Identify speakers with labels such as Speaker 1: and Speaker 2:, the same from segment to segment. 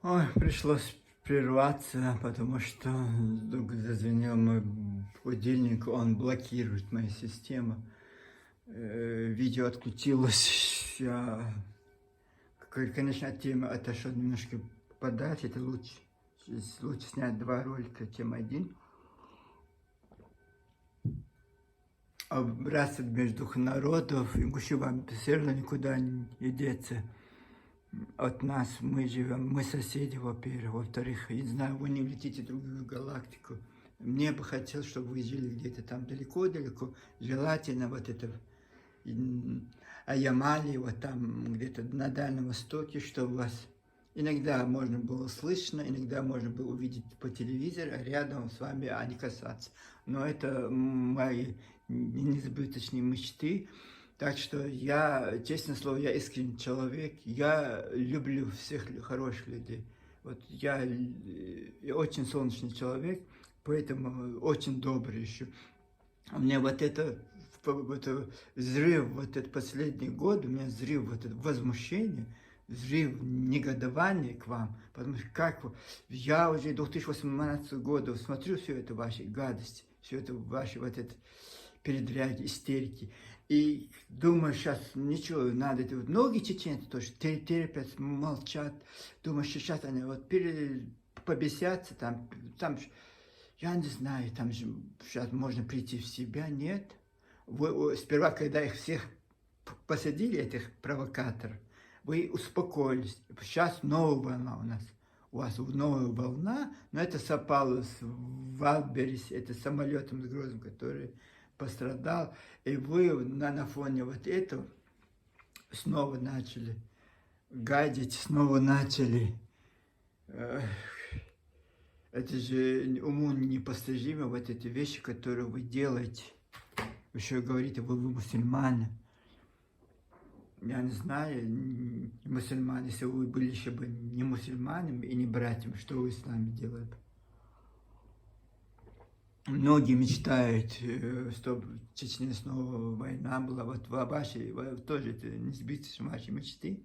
Speaker 1: Ой, пришлось прерваться, потому что вдруг зазвенел мой будильник, он блокирует мою систему. Видео отключилось. Конечно, от темы отошел немножко подальше. Это лучше снять два ролика, чем один. Братство между двух народов, ингуши вам все равно никуда не деться от нас. Мы живем, мы соседи, во-первых. Во-вторых, я не знаю, вы не летите в другую галактику. Мне бы хотелось, чтобы вы жили где-то там далеко-далеко. Желательно вот это Аямали, вот там где-то на Дальнем Востоке, чтобы вас иногда можно было слышно, иногда можно было увидеть по телевизору, а рядом с вами, а не касаться. Но это мои несбыточные мечты. Так что я, честное слово, я искренний человек, я люблю всех хороших людей. Вот я очень солнечный человек, поэтому очень добрый еще. У меня вот это взрыв, вот этот последний год, у меня взрыв, вот это возмущение, взрыв негодования к вам, потому что как я уже 2018 года смотрю все это ваши гадости, все это ваши вот это передряги, истерики, и думаю, сейчас ничего, надо, это вот многие чеченцы тоже терпят, молчат, думаю, что сейчас они вот побесятся, там я не знаю, там же сейчас можно прийти в себя, нет. Сперва, когда их всех посадили, этих провокаторов, вы успокоились. Сейчас новая волна у нас. У вас новая волна, но это совпало с Валберис, это самолетом с грузом, который пострадал. И вы на фоне вот этого снова начали гадить, снова начали... Это же уму непостижимо, вот эти вещи, которые вы делаете. Вы еще говорите, вы мусульмане. Я не знаю, мусульмане, если вы были еще бы не мусульманами и не братьями, что вы с нами делали? Многие мечтают, чтобы в Чечне снова война была. Вот ваши, тоже это не сбиться ваши мечты.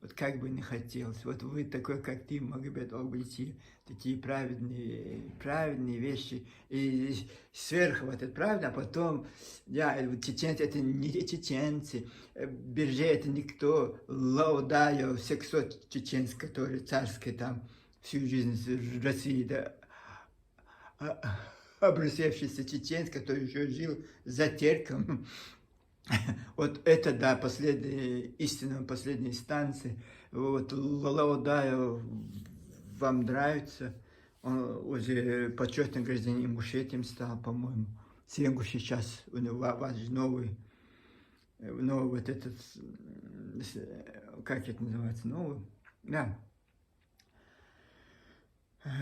Speaker 1: Вот как бы не хотелось, вот вы такой, как ты, Магомед Албайти, такие праведные вещи, и сверху вот это правда, а потом, чеченцы это не чеченцы, Берже это никто, Лаудайо, сексо чеченцы, который царский там всю жизнь в России, да, обрусевшийся чеченец, который еще жил за терком. Вот это, да, истина последней инстанции. Вот Лаудаю вам нравится. Он уже почетный гражданин Ингушетии стал, по-моему. Все ингуши сейчас, у вас же новый вот этот, как это называется, новый, да.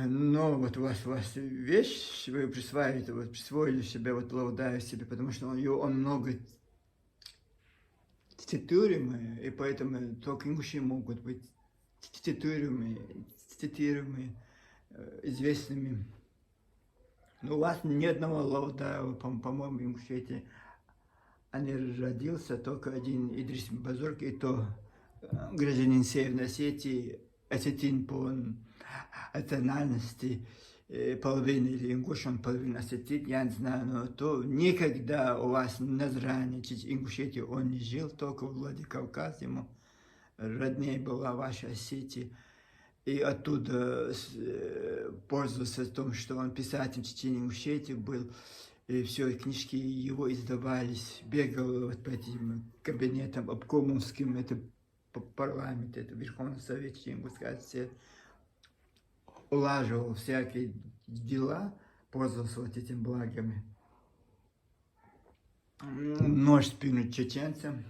Speaker 1: Но вот у вас вещь, вы присвоили себе, вот Лаудаю себе, потому что он много цитируемые, и поэтому только ингуши могут быть цитируемые известными. Но у вас ни одного лауда, по-моему, в Ингушетии, а не родился только один Идрис Базург, и то гражданин Северной Осетии, осетин по национальности, половина или ингуш, он половина осетин, я не знаю, но то никогда у вас на Назране, Ингушетии он не жил, только в Владикавказе ему роднее была ваша Осетия. И оттуда пользовался том, что он писатель в Чечне Ингушетии был, и все, книжки его издавались, бегал вот по этим кабинетам обкомовским, это парламент, это Верховный Совет Ингушской Осетии, улаживал всякие дела, пользовался вот этими благами. Нож спину чеченцам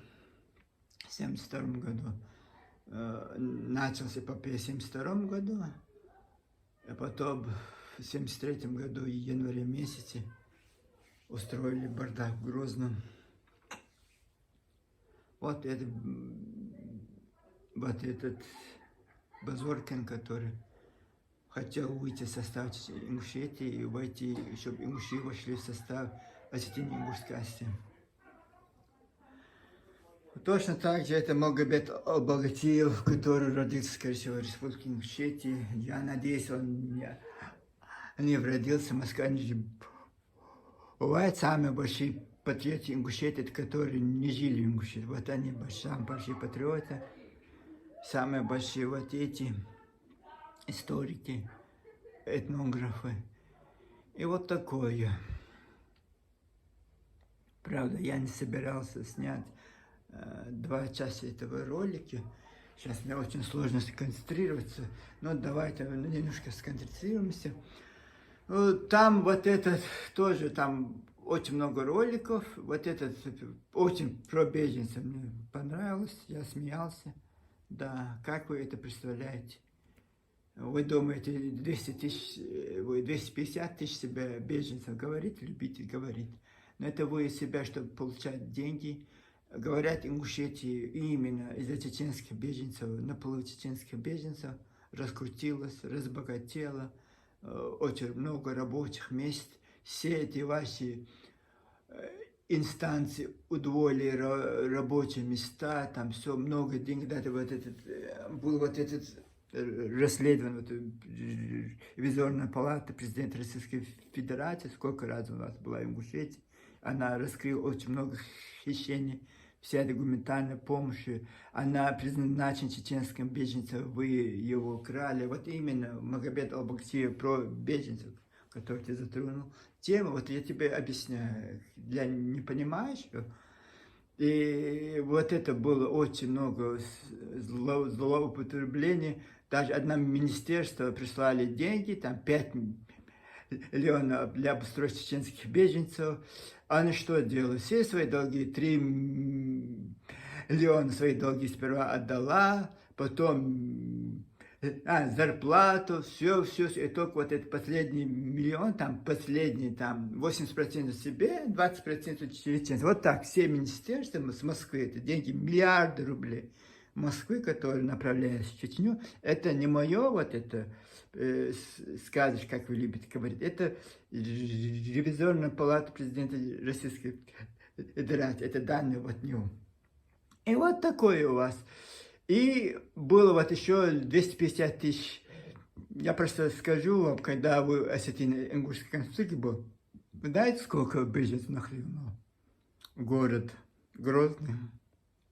Speaker 1: в 1972 году. Начался эпопея в 1972 году, а потом в 1973 году, в январе месяце, устроили бардак в Грозном. Вот этот Базоркин, который хотел выйти в состав Ингушетии и войти, чтобы ингуши вошли в состав Осетино-Ингушской Осетии. Точно так же это Магомед Албагатиев, который родился, скорее всего, в Республике Ингушетии. Я надеюсь, он не родился в Москве. Бывают самые большие патриоты Ингушетии, это которые не жили в Ингушетии. Вот они самые большие патриоты, самые большие вот эти историки, этнографы. И вот такое. Правда, я не собирался снять 2 часа этого ролика. Сейчас мне очень сложно сконцентрироваться, но давайте немножко сконцентрируемся. Там вот этот тоже, там очень много роликов. Вот этот очень про беженцев мне понравилось, я смеялся. Да, как вы это представляете? Вы думаете, 200 тысяч, 250 тысяч себя беженцев говорит, любитель говорит. Но это вы из себя, чтобы получать деньги. Говорят, Ингушетии именно из-за чеченских беженцев, наплыв чеченских беженцев раскрутилась, разбогатела, очень много рабочих мест. Все эти ваши инстанции удвоили рабочие места, там все много денег, да, вот этот, был вот этот расследован, вот, ревизорная палата президента Российской Федерации, сколько раз у нас была в Ингушетии, она раскрыла очень много хищений, вся документальная помощь, она предназначена чеченским беженцам, вы его крали, вот именно Магомед Албагатиев про беженцев, который ты затронул. Тема, вот я тебе объясняю, для непонимающих, и вот это было очень много злоупотреблений. Даже одно министерство прислали деньги, там 5 миллионов для обустройства чеченских беженцев. Они что делают? Все свои долги, 3 миллиона свои долги сперва отдала, потом зарплату, все, и только вот этот последний миллион, там, последний, там, 80% себе, 20% чеченцев. Вот так, все министерства с Москвы, это деньги, миллиарды рублей Москвы, которые направляются в Чечню, это не мое, вот это, сказочка, как вы любите говорить, это ревизорная палата президента Российской Федерации, это данные вот него. И вот такое у вас. И было вот еще 250 тысяч. Я просто скажу вам, когда вы Осетино-Ингушской конфликте был, вы знаете, сколько беженцев нахлынуло? Город Грозный.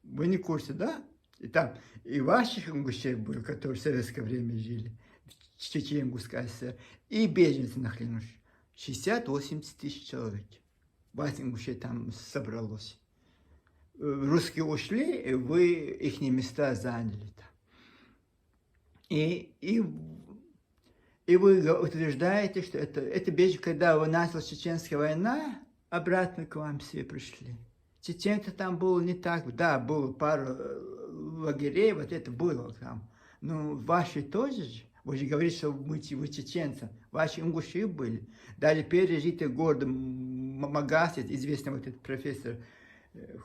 Speaker 1: Вы не в курсе, да? И там и ваших ингушей были, которые в советское время жили, в Чечено-Ингушской ССР, и беженцы нахлынули. 60-80 тысяч человек. Вас ингушей там собралось. Русские ушли, и вы их места заняли там. И вы утверждаете, что это беженцы, когда началась чеченская война, обратно к вам все пришли. Чеченцы там было не так, да, было пару лагерей, вот это было там. Но ваши тоже же, вы же говорите, что вы чеченцы, ваши ингуши были. Даже первый житель города Магас, известный вот этот профессор,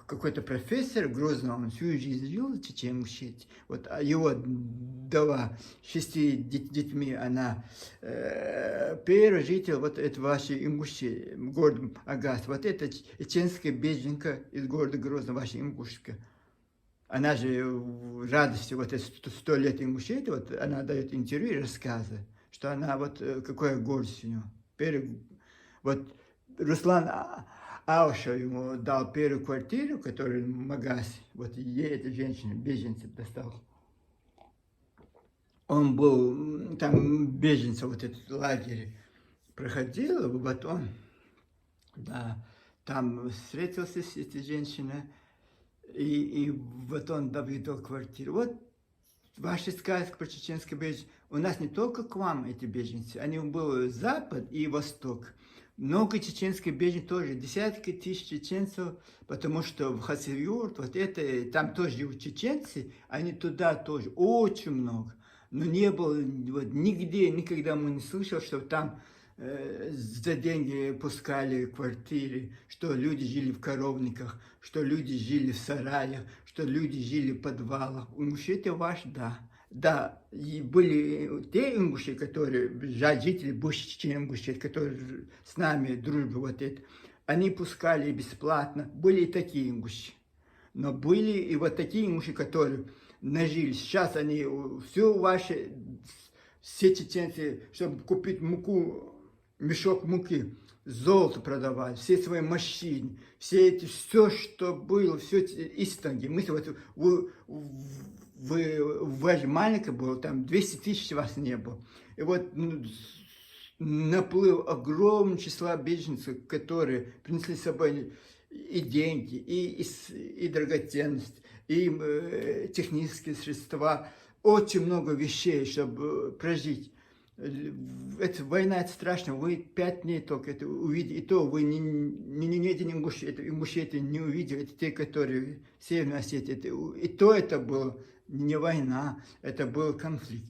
Speaker 1: какой-то профессор Грозного, он всю жизнь жил в Чечен-Ингушетии. Вот его дала 6 детьми, она первый житель, вот это ваши Ингуши, город Агас. Вот это чеченская беженка из города Грозного, ваша Ингушка. Она же в радости, вот это 100 лет Ингушетии, вот она дает интервью и рассказывает, что она вот, какая гордость у нее. Вот Руслан Ауша ему дал первую квартиру, которую в Магасе, вот ей эта женщина, беженцев достал. Он был, там беженцев, вот этот лагерь проходил, вот он, да, там встретился с этой женщиной, и вот он дал квартиру. Вот ваша сказка про чеченских беженцев, у нас не только к вам эти беженцы, они были Запад и Восток. Много чеченских беженцев тоже, десятки тысяч чеченцев, потому что в Хасавюрт, вот это, там тоже живут чеченцы, они туда тоже, очень много. Но не было, вот нигде, никогда мы не слышали, что там за деньги пускали квартиры, что люди жили в коровниках, что люди жили в сараях, что люди жили в подвалах. Ингушетия это ваш, да. Да, и были те ингуши, которые, жители бывшей Ингушетии, которые с нами дружбы вот это, они пускали бесплатно, были и такие ингуши. Но были и вот такие мужи, которые нажили. Сейчас они, все ваши, все чеченцы, чтобы купить муку, мешок муки, золото продавали, все свои машины, все эти, все, что было, все эти истинги. Мы вот, вы маленькая была, там 200 тысяч вас не было. И вот наплыв огромного числа беженцев, которые принесли с собой и деньги, и драгоценность, и технические средства, очень много вещей, чтобы прожить. Это война, это страшно, вы 5 дней только это увидите, и то вы не мужчин это не увидели, это те, которые в Северной Осетии, и то это было не война, это был конфликт.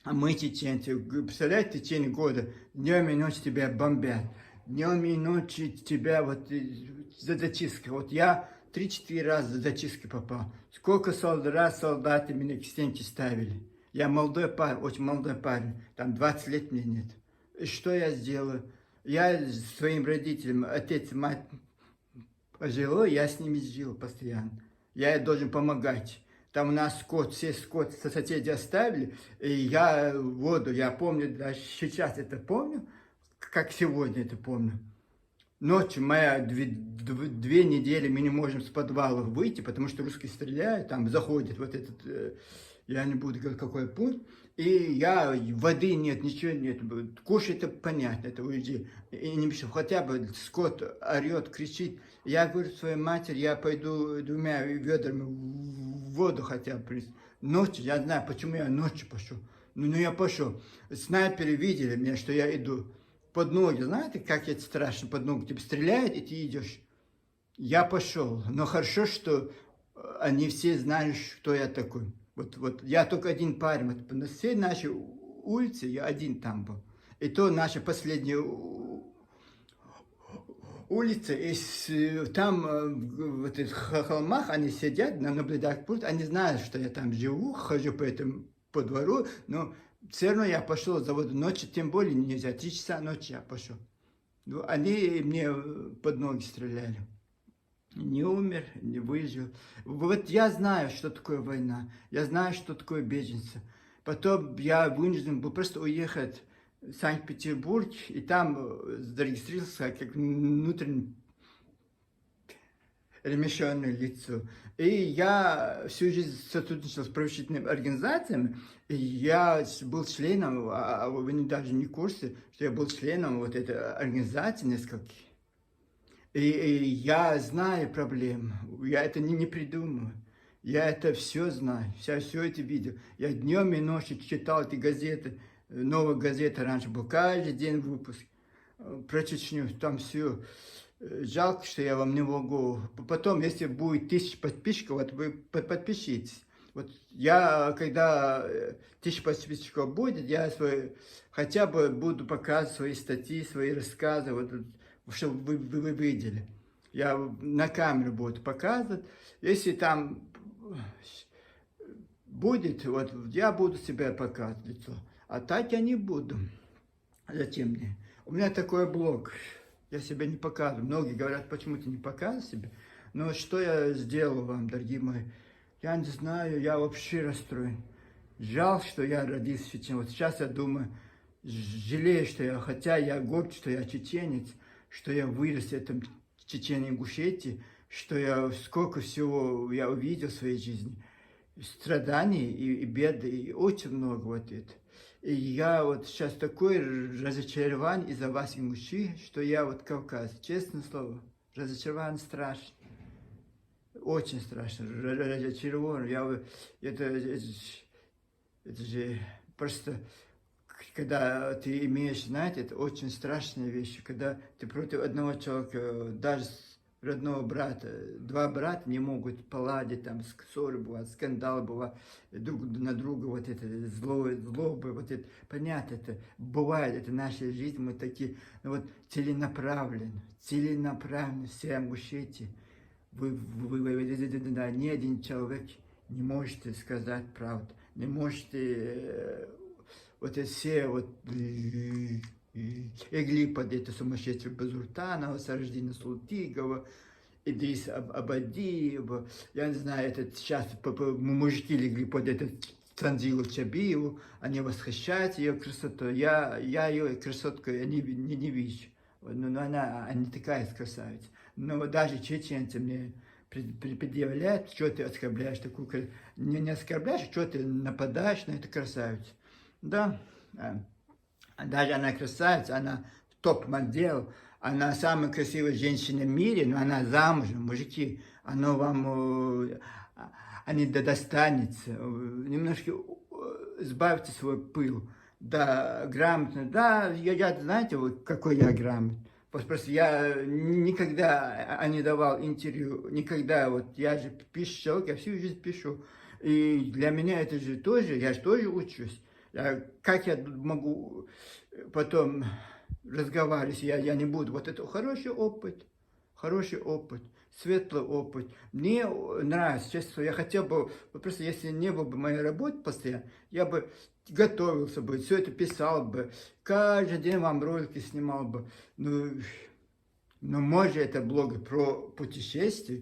Speaker 1: А мы, чеченцы, представляете, в течение года, днем и ночью тебя бомбят, днем и ночью тебя вот за зачисткой. Вот я 3-4 раза за зачистки попал. Сколько раз солдаты меня к стенке ставили. Я молодой парень, очень молодой парень, там 20 лет мне нет. И что я сделаю? Я своим родителям, отец, мать пожилой, я с ними жил постоянно. Я должен помогать. Там у нас скот, все скот соседи оставили, и я воду, я помню, даже сейчас это помню, как сегодня это помню. Ночью моя 2 недели мы не можем с подвала выйти, потому что русские стреляют, там заходит вот этот, я не буду говорить какой пункт, и воды нет, ничего нет, кушать это понятно, это уйди, и не мешай, хотя бы скот орет, кричит. Я говорю своей матери, я пойду 2 ведрами в воду хотя бы. Ночью, я знаю, почему я ночью пошел. Ну я пошел. Снайперы видели меня, что я иду. Под ноги, знаете, как это страшно, под ноги тебе стреляют, и ты идешь. Я пошел. Но хорошо, что они все знали, кто я такой. Вот я только один парень. Вот на всей нашей улице я один там был. И то наша последняя улица, и там в этих холмах они сидят, наблюдают пульт, они знают, что я там живу, хожу по двору, но все равно я пошел за воду ночью, тем более нельзя, 3 часа ночи я пошел. Они мне под ноги стреляли. Не умер, не выжил. Вот я знаю, что такое война, я знаю, что такое беженцы. Потом я вынужден был просто уехать в Санкт-Петербург, и там зарегистрировался как внутренне перемещенное лицо. И я всю жизнь сотрудничал с правозащитными организациями, и я был членом, а вы даже не в курсе, что я был членом вот этой организации нескольких. И я знаю проблему, я это не придумываю. Я это все знаю, я все это видел. Я днем и ночью читал эти газеты, новая газета раньше был, каждый день выпуск про Чечню, там все. Жалко, что я вам не могу. Потом, если будет 1000 подписчиков, вот вы подпишитесь. Вот я, когда 1000 подписчиков будет, я хотя бы буду показывать свои статьи, свои рассказы, вот, чтобы вы видели. Я на камеру буду показывать. Если там будет, вот я буду себя показывать лицо. А так я не буду. Зачем мне? У меня такой блог. Я себя не показываю. Многие говорят, почему ты не показываешь себя. Но что я сделал вам, дорогие мои? Я не знаю, я вообще расстроен. Жаль, что я родился в Чечне. Вот сейчас я думаю, жалею, что хотя я горд, что я чеченец, что я вырос в этом Чечне, Ингушетии, что я сколько всего я увидел в своей жизни. Страданий и беды, и очень много вот это. И я вот сейчас такое разочарование из-за вас, ингуши, что я вот Кавказ, честное слово, разочарование страшно. Очень страшно, разочарован. Это же просто, когда ты имеешь, знаете, это очень страшная вещь, когда ты против одного человека, даже родного брата, 2 брата не могут поладить, там ссоры бывают, скандал бывает, друг на друга, вот это злобы, вот это, понятно, это бывает, это наша жизнь, мы такие, вот целенаправленно, все Ингушетии, ни один человек не можете сказать правду, не можете вот эти все вот легли под это сумасшествие Базуртанова, Сарождина Султигова, Идрис Абади, я не знаю, этот сейчас мужики легли под этот Танзилу Чабиеву, они восхищаются ее красотой. Я ее красотку не вижу. Но она не такая красавица. Но даже чеченцы мне предъявляют, что ты оскорбляешь такую красавицу. Не оскорбляешь, что ты нападаешь на эту красавицу. Да, даже она красавица, она топ-модель, она самая красивая женщина в мире, но она замужем, мужики, оно вам не достанется, немножко сбавьте свой пыл, да, грамотно, да, я знаете, вот какой я грамотный, просто я никогда не давал интервью, никогда, вот я же пишу человек, я всю жизнь пишу, и для меня это же тоже, я же тоже учусь, как я могу потом разговаривать, я не буду, вот это хороший опыт, светлый опыт. Мне нравится, честно, я хотел бы, просто если не было бы моей работы постоянно, я бы готовился бы, все это писал бы, каждый день вам ролики снимал бы. Но может это блог про путешествия.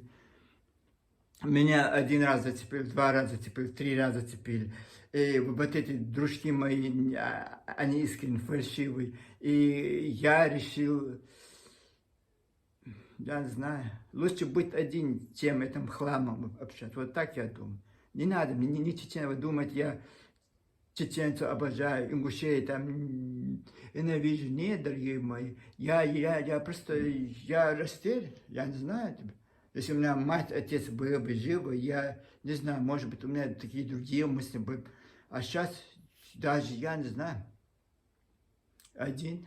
Speaker 1: Меня один раз зацепили, 2 раза зацепили, 3 раза зацепили. И вот эти дружки мои, они искренне фальшивые. И я решил, я не знаю, лучше быть один, чем этим хламом общаться. Вот так я думаю. Не надо, мне не чеченцы, вы думаете, я чеченцев обожаю, ингушей там ненавижу. Нет, дорогие мои, я просто, я растерян, я не знаю тебя. Если у меня мать, отец были бы живы, я не знаю, может быть, у меня такие другие мысли были. А сейчас даже я не знаю. Один.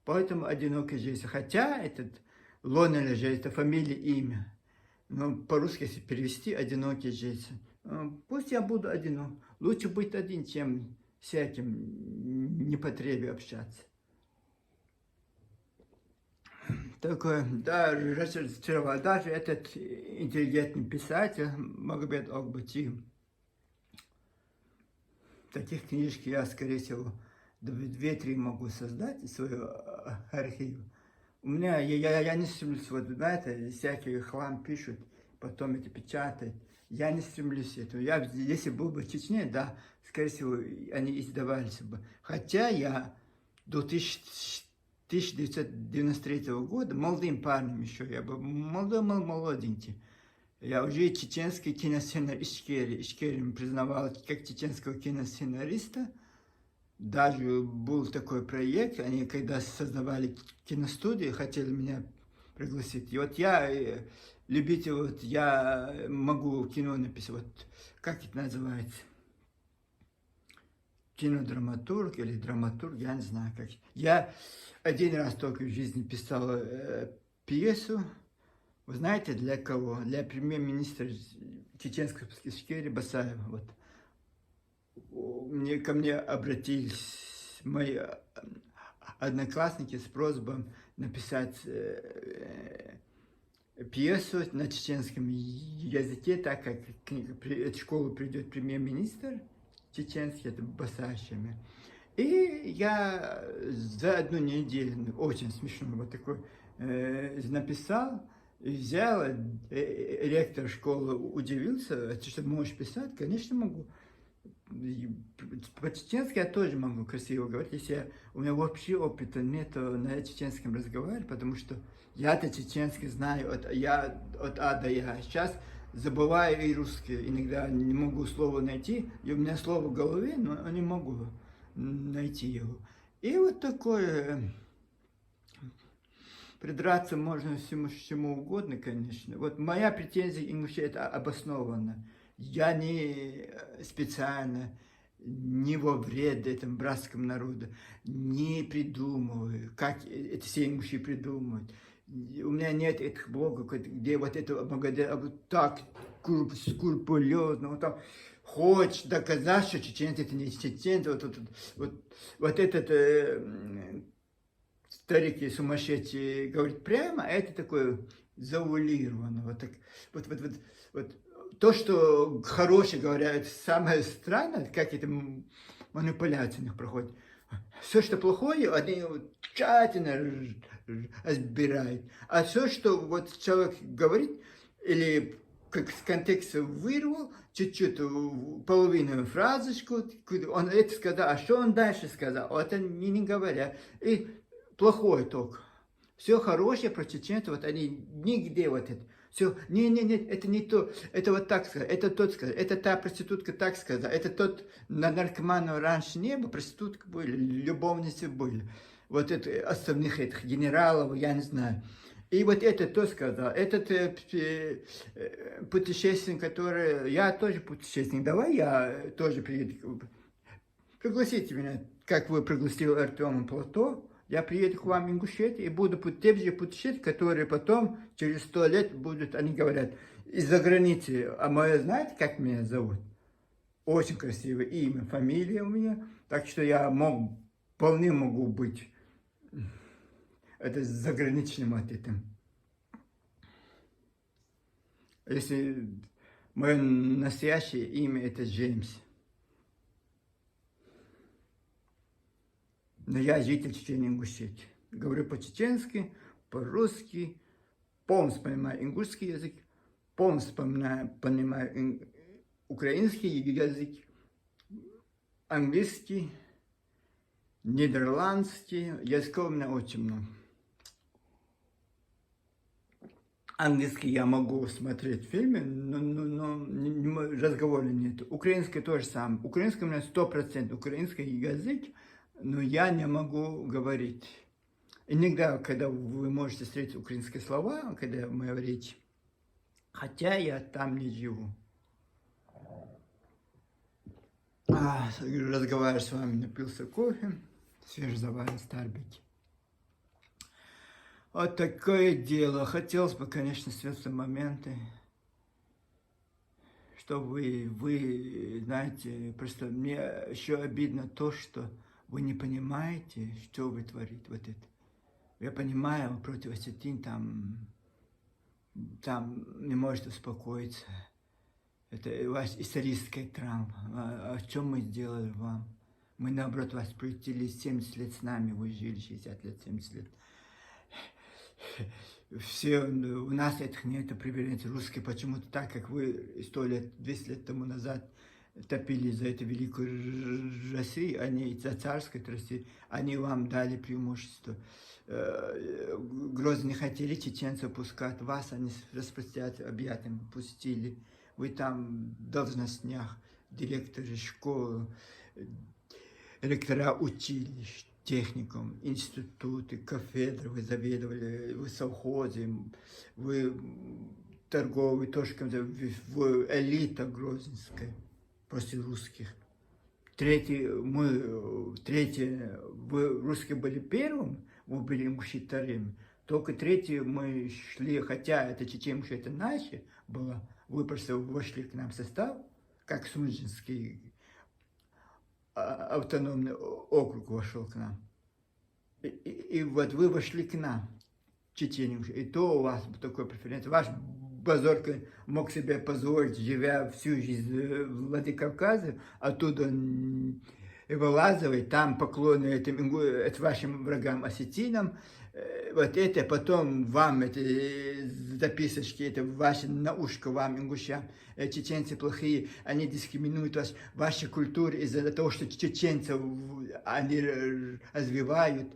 Speaker 1: Поэтому одинокий жизнь. Хотя этот Лонель же, это фамилия, имя. Но по-русски, если перевести, одинокий жизнь. Пусть я буду одинок. Лучше быть один, чем всяким непотребе общаться. Такое, да, разочаровал. Даже этот интеллигентный писатель Магомед Окбати. Таких книжек я, скорее всего, 2-3 могу создать из своего архива. У меня, я не стремлюсь, вот, знаете, всякий хлам пишут, потом это печатают. Я не стремлюсь к этому. Если был бы в Чечне, да, скорее всего, они издавались бы. Хотя я до 1993 года, молодым парнем еще, я был молоденький. Я уже чеченский киносценарист Ишкерим признавал как чеченского киносценариста. Даже был такой проект, они когда создавали киностудию, хотели меня пригласить. И вот я любитель, вот я могу кино написать, вот как это называется? Кинодраматург или драматург, я не знаю как. Я один раз только в жизни писал пьесу. Вы знаете, для кого? Для премьер-министра чеченского Ишкерия Басаева. Вот. Ко мне обратились мои одноклассники с просьбой написать пьесу на чеченском языке, так как в школу придет премьер-министр чеченский, это Басашами. И я за одну неделю, очень смешно, вот такой, написал, взял, ректор школы удивился, что можешь писать, конечно могу. По-чеченски я тоже могу красиво говорить, если у меня вообще опыта нету на чеченском разговаривать, потому что я-то чеченский знаю, я от А до Я. Сейчас забываю и русский, иногда не могу слово найти, и у меня слово в голове, но не могу найти его. И вот такое, придраться можно всему угодно, конечно. Вот моя претензия ингушей, это обоснованно. Я не специально, не во вред этому братскому народу, не придумываю, как это все ингуши придумывают. У меня нет этих блогов, где вот это вот так скрупулезно, вот там хочешь доказать, что чеченцы это не чеченцы, вот этот старики сумасшедшие говорит прямо, а это такое заулировано, вот. То, что хорошие говорят, самое странное, как это манипуляция у них проходит. все, что плохое, они вот тщательно разбирают. А все, что вот человек говорит, или как с контекста вырвал, чуть-чуть, половину фразочку, он это сказал, а что он дальше сказал? Вот они не говорят. И плохой только. Все хорошее про чеченцев, вот они нигде вот это. Все, не, это не то, это вот так сказать, это тот сказал, это та проститутка так сказала, это тот на наркоманов раньше не было, проститутка были, любовницы были. Вот это остальных этих генералов, я не знаю. И вот это то сказал, этот путешественник, который, я тоже путешественник, давай я тоже приеду, пригласите меня, как вы пригласили Артема Плато, я приеду к вам в Ингушетию и буду те же путешествия, которые потом, через 100 лет, будут, они говорят, из-за границы. А мое, знаете, как меня зовут? Очень красивое имя, фамилия у меня. Так что я вполне могу быть это заграничным от этого. Если мое настоящее имя это Джеймс. Но я житель Чечении, Ингушетии. Говорю по-чеченски, по-русски, полностью понимаю ингушский язык, полностью понимаю украинский язык, английский, нидерландский. Языков у меня очень много. Английский я могу смотреть фильмы, но разговора нет. Украинский тоже самое. Украинский у меня 100% украинский язык, но я не могу говорить. Иногда, когда вы можете встретить украинские слова, когда моя речь, хотя я там не живу. Разговариваю с вами, напился кофе, свежезаваренный Старбики. Вот такое дело. Хотелось бы, конечно, светлые моменты, что вы знаете, просто мне еще обидно то, что вы не понимаете, что вы творите, вот это. Я понимаю, против Осетин там не может успокоиться. Это ваша историческая травма. А чем мы сделали вам? Мы, наоборот, вас приютили 70 лет с нами, вы жили 60 лет, 70 лет. Все, у нас этих нет преференций. Русские почему-то так, как вы 100 лет, 200 лет тому назад топили за эту великую Россию, они за царской Россию, они вам дали преимущество. Грозно не хотели чеченцев пускать, вас они распростят объятиями пустили. Вы там в должностях, директоры школы, ректора училищ, техникум, институты, кафедры вы заведовали, вы совхозы, вы торговый, тоже вы элита грозненская, после русских. Третье, вы русские были первым, вы были ингуши вторыми. Только третье мы шли, хотя это чеченцы, это наши было, вы просто вошли к нам в состав, как Сунжинский автономный округ вошел к нам. И вот вы вошли к нам, Чечению, и то у вас такой преференция. Ваш Базорка мог себе позволить, живя всю жизнь в Владикавказе, оттуда вылазывать, там поклоны этим вашим врагам осетинам, вот это потом вам, эти записочки, это ваши на ушко вам, ингушам, чеченцы плохие, они дискриминируют вас, ваша культура из-за того, что чеченцев они развивают.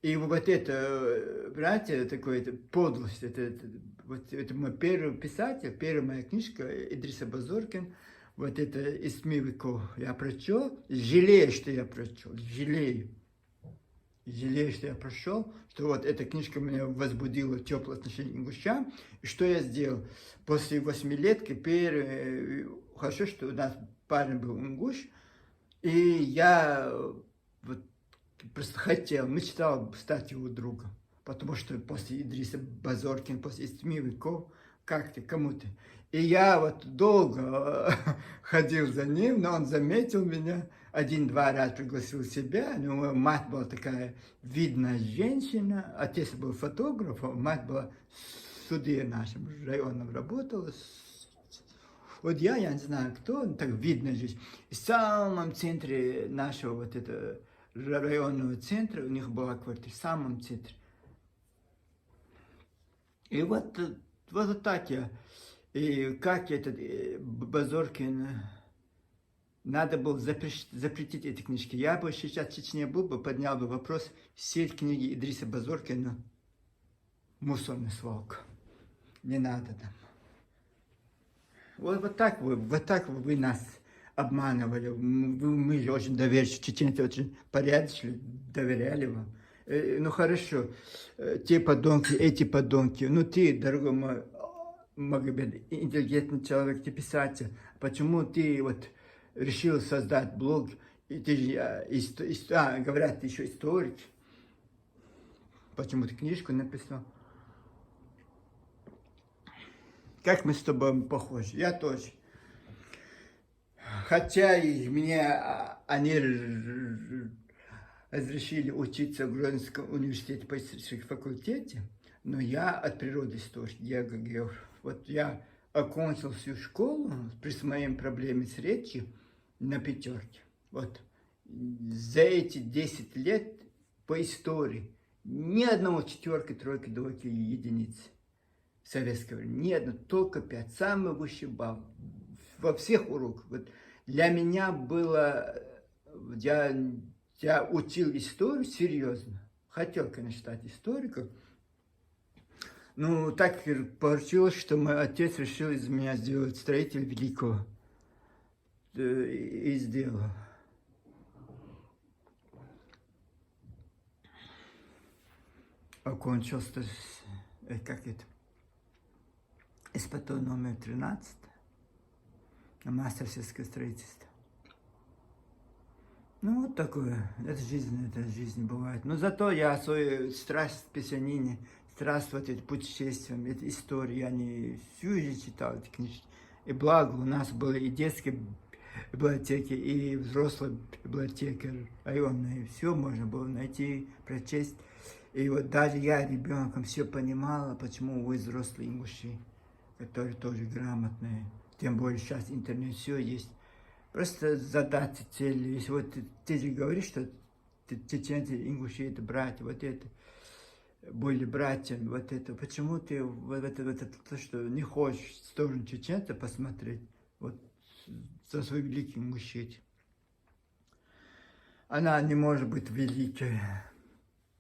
Speaker 1: И вот это, братья, такое, это подлость, это мой первый писатель, первая моя книжка, Идриса Базоркин, вот это из 7 веков я прочел, жалею, что я прочел, жалею, что я прошел, что вот эта книжка меня возбудила теплое отношение к ингушам, и что я сделал? После 8 лет теперь, хорошо, что у нас парень был ингуш, и я вот просто хотел, мечтал стать его другом, потому что после Идриса Базоркина, после 7 веков, как-то кому-то. И я вот долго ходил за ним, но он заметил меня, 1-2 раза пригласил себя. Ну, мать была такая видная женщина, отец был фотографом, мать была в суде нашем районном работала. Вот я не знаю кто, он так видно здесь, в самом центре нашего вот этого районного центра, у них была квартира в самом центре. И вот так я, и как этот Базоркин, надо было запретить эти книжки. Я бы сейчас в Чечне был бы, поднял бы вопрос, все книги Идриса Базоркина мусорный свалка. Не надо там. Вот так вы нас обманывали. Мы же очень доверчивы, чеченцы очень порядочные, доверяли вам. Ну хорошо, те подонки, эти подонки. Ну ты, дорогой мой Магомед, интеллигентный человек, ты писатель. Почему ты вот решил создать блог? И ты же, говорят, ты еще историк. Почему ты книжку написал? Как мы с тобой похожи? Я тоже. Хотя и мне они разрешили учиться в Гродненском университете по историческому факультете, но я от природы историк, географ. Вот я окончил всю школу при своей проблеме с речью на 5. Вот. За эти 10 лет по истории ни одного 4, 3, 2 единицы. В советское время. Ни одно, только 5. Самый высший балл. Во всех уроках. Вот для меня было... Я учил историю серьезно. Хотел, конечно, стать историком. Ну, так получилось, что мой отец решил из меня сделать строителя великого. И сделал. Окончил, как это? СПТ номер 13, мастер сельского строительства. Ну, вот такое, это жизнь бывает. Но зато я свою страсть к писанине, страсть вот этим путешествиям, это истории, я не всю жизнь читал эти книжки. И благо у нас были и детские библиотеки, и взрослая библиотека районная, все можно было найти, прочесть. И вот даже я ребенком все понимала, почему вы взрослые ингуши, которые тоже грамотные, тем более сейчас интернет, все есть. Просто задаться целью. Если вот ты же говоришь, что чеченцы, ингуши, это братья, вот это, были братьями, вот это. Почему ты вот это то, что не хочешь в сторону чеченца посмотреть, вот за свой великий мужчина? Она не может быть великой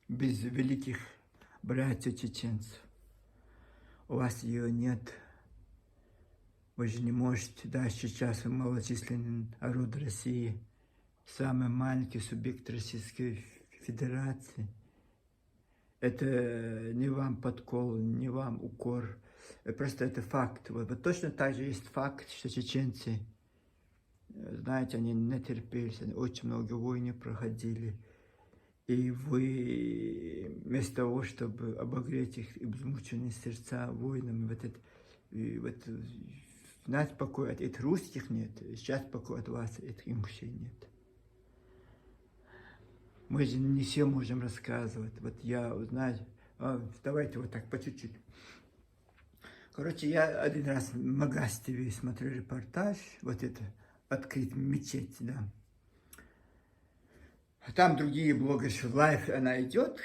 Speaker 1: без великих братьев чеченцев. У вас ее нет. Вы же не можете, да, сейчас вы малочисленный народ России, самый маленький субъект Российской Федерации. Это не вам подкол, не вам укор, просто это факт. Вот точно так же есть факт, что чеченцы, знаете, они натерпелись, они очень много войн проходили. И вы вместо того, чтобы обогреть их измученные сердца войнами, знаете, покоя от этих русских нет, сейчас покоя от вас, этих мужчин нет. Мы же не все можем рассказывать. Вот я, знаете, давайте вот так по чуть-чуть. Короче, я один раз в Магаз ТВ смотрю репортаж, вот это, открыть мечеть, да. Там другие блогеры, что лайв она идет,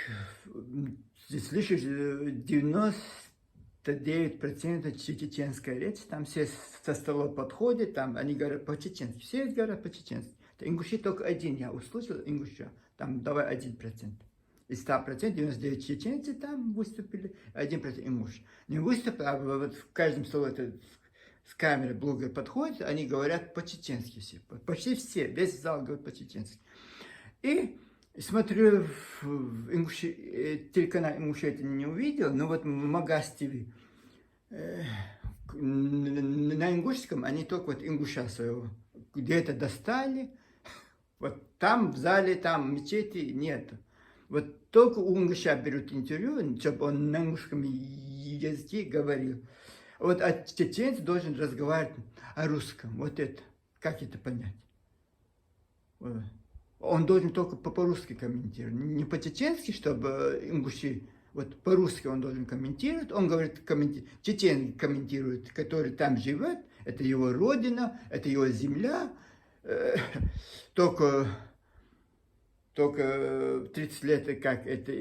Speaker 1: здесь слышишь, 99% чеченская речь, там все со стола подходят, там они говорят по-чеченски, все говорят по-чеченски. Ингуши только один, я услышал ингуша, там давай 1%. Из 100% 99 чеченцы там выступили, 1% ингуш. Не выступили, а вот в каждом столе с камеры блогер подходит, они говорят по-чеченски все, почти все, весь зал говорит по-чеченски. И смотрю, телеканал Ингушетия это не увидел, но вот Магаз ТВ. На ингушском они только вот ингуша своего где-то достали. Вот там в зале, там мечети нет. Вот только у ингуша берут интервью, чтобы он на ингушском языке говорил. Вот а чеченец должен разговаривать о русском. Вот это. Как это понять? Вот. Он должен только по-русски комментировать, не по-чеченски, чтобы ингуши, вот по-русски он должен комментировать, он говорит, чечен комментирует, который там живет, это его родина, это его земля, только только 30 лет, как это,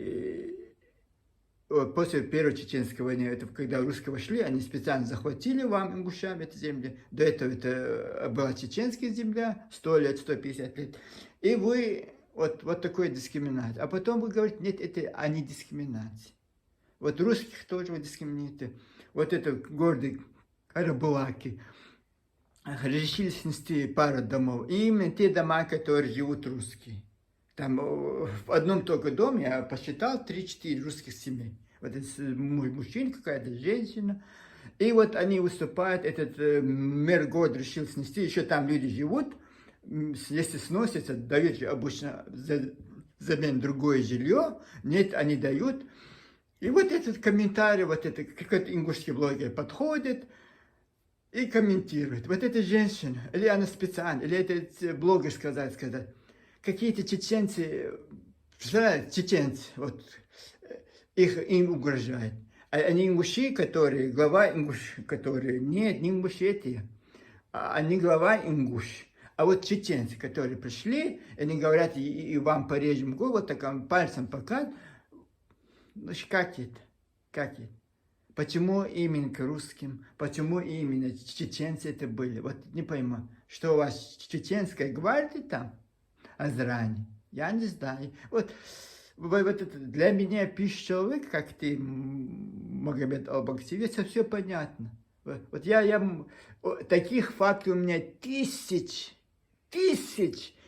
Speaker 1: после Первой Чеченской войны, это когда русские вошли, они специально захватили вам, ингушам, эту землю. До этого это была чеченская земля, 100 лет, 150 лет. И вы, вот такой дискриминация. А потом вы говорите, нет, это не дискриминация. Вот русских тоже вы дискриминируете. Вот это города Карабулаки решили снести пару домов. И именно те дома, которые живут русские. Там в одном только доме я посчитал 3-4 русских семей. Вот это мужчина, какая-то женщина. И вот они выступают, этот мэр города решил снести, еще там люди живут. Если сносится, дают же обычно взамен другое жилье. Нет, они дают. И вот этот комментарий, вот это какой-то ингушский блогер подходит и комментирует. Вот эта женщина, или она специально, или этот блогер сказать, какие-то чеченцы, вот, им угрожают. А они ингуши, которые, глава ингуш, которые, нет, не ингуши эти, они глава ингуш. А вот чеченцы, которые пришли, они говорят, и вам порежем голову, так он пальцем показывает. Ну, как это? Как это? Почему именно к русским? Почему именно чеченцы это были? Вот не пойму, что у вас чеченская гвардия там? Азрани? Я не знаю. Вот это для меня пишет человек, как ты, Магомед Албактиев, это все понятно. Вот таких фактов у меня тысяч.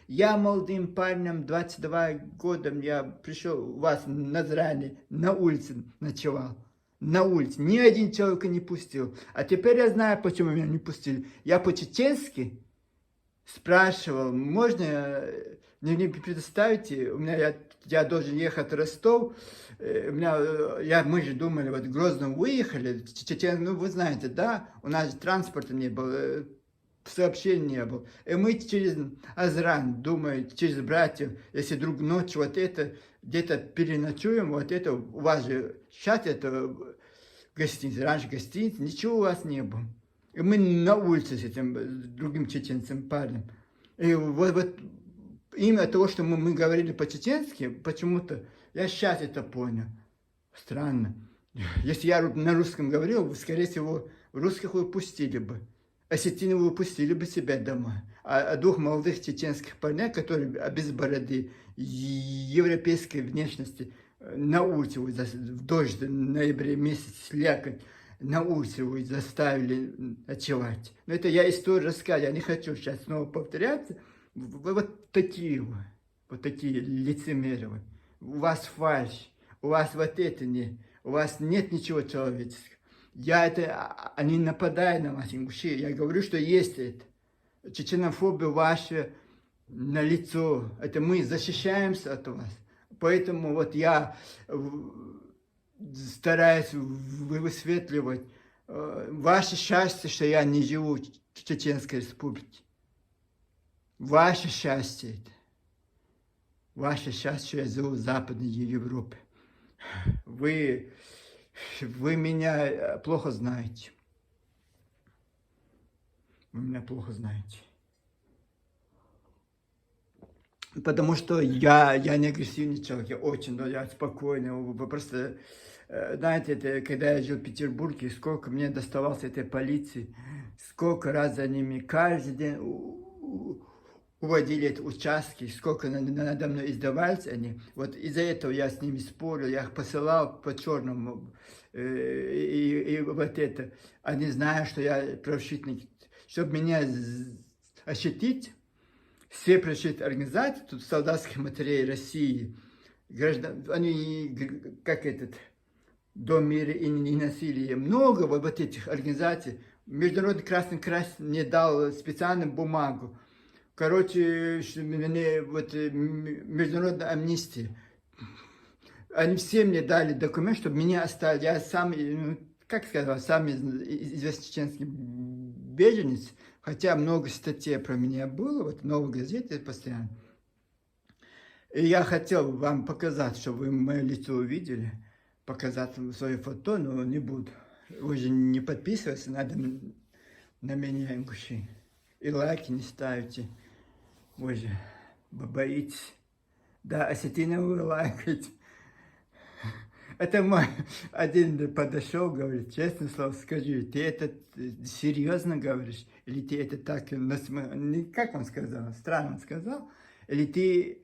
Speaker 1: Я молодым парнем, 22 года, я пришел у вас на Назрани, на улице ночевал. На улице. Ни один человек не пустил. А теперь я знаю, почему меня не пустили. Я по-чеченски спрашивал, можно мне предоставите, я должен ехать в Ростов, мы же думали, вот в Грозном выехали, ну вы знаете, да, у нас же транспорта не было, сообщений не было. И мы через Азран, думаю, через братьев, если вдруг ночью вот это, где-то переночуем, вот это, у вас же сейчас это гостиница, раньше гостиница, ничего у вас не было. И мы на улице с этим другим чеченцем парнем. И вот именно того, что мы говорили по-чеченски, почему-то, я сейчас это понял. Странно. Если я на русском говорил, скорее всего, русских вы пустили бы. Осетины вы пустили бы себя домой. А двух молодых чеченских парней, которые без бороды, европейской внешности, на улице в дождь, в ноябре месяц слякоть, на улице вы заставили ночевать. Но это я историю рассказываю, я не хочу сейчас снова повторяться. Вот такие лицемеры. У вас фальшь, у вас вот это не, у вас нет ничего человеческого. Они нападают на вас, ингуши. Я говорю, что есть это. Чеченофобия ваша на лицо. Это мы защищаемся от вас. Поэтому вот я стараюсь высветливать ваше счастье, что я не живу в Чеченской Республике. Ваше счастье это. Ваше счастье, что я живу в Западной Европе. Вы меня плохо знаете. Вы меня плохо знаете. Потому что я не агрессивный человек, я спокойный. Вы просто, знаете, это, когда я жил в Петербурге, сколько мне доставалось этой полиции, сколько раз за ними каждый день уводили эти участки, сколько надо мной издевались они. Вот из-за этого я с ними спорил, я их посылал по черному. И вот это, они знают, что я правозащитник. Чтобы меня защитить, все правозащитные организации, тут солдатских матерей России, они, как этот, Дом мира и ненасилия, много вот этих организаций. Международный Красный Крест мне дал специальную бумагу. Короче, мне вот международная амнистия. Они все мне дали документ, чтобы меня оставили. Я сам, как сказал, сам известный чеченский беженец, хотя много статей про меня было, вот новые газеты постоянно. И я хотел вам показать, чтобы вы мое лицо увидели, показать свое фото, но не буду. Вы же не подписывайтесь, надо на меня, ингуши. И лайки не ставите. Вы же боитесь. Да, осетиновую лайкать. Это мой один подошел, говорит, честное слово, скажи, ты это серьезно говоришь? Или ты это так, как он сказал, странно сказал? Или ты,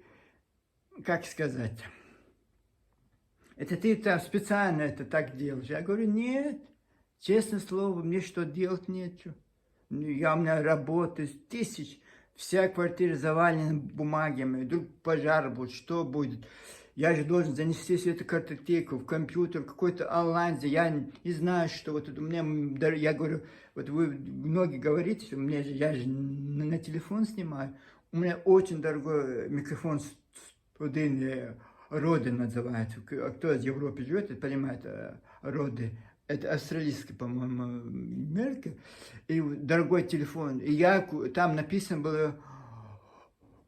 Speaker 1: как сказать, это ты там специально это так делаешь? Я говорю, нет, честное слово, мне что делать нечего. У меня работы тысяч, вся квартира завалена бумагами, вдруг пожар будет, что будет? Я же должен занести всю эту картотеку в компьютер, какой-то онлайн, я не знаю, что вот у меня, я говорю, вот вы многие говорите, что я же на телефон снимаю, у меня очень дорогой микрофон один, Роды называется. Кто из Европы живет, это понимает, Роды. Это австралийский, по-моему, мерка. И дорогой телефон. И там написано было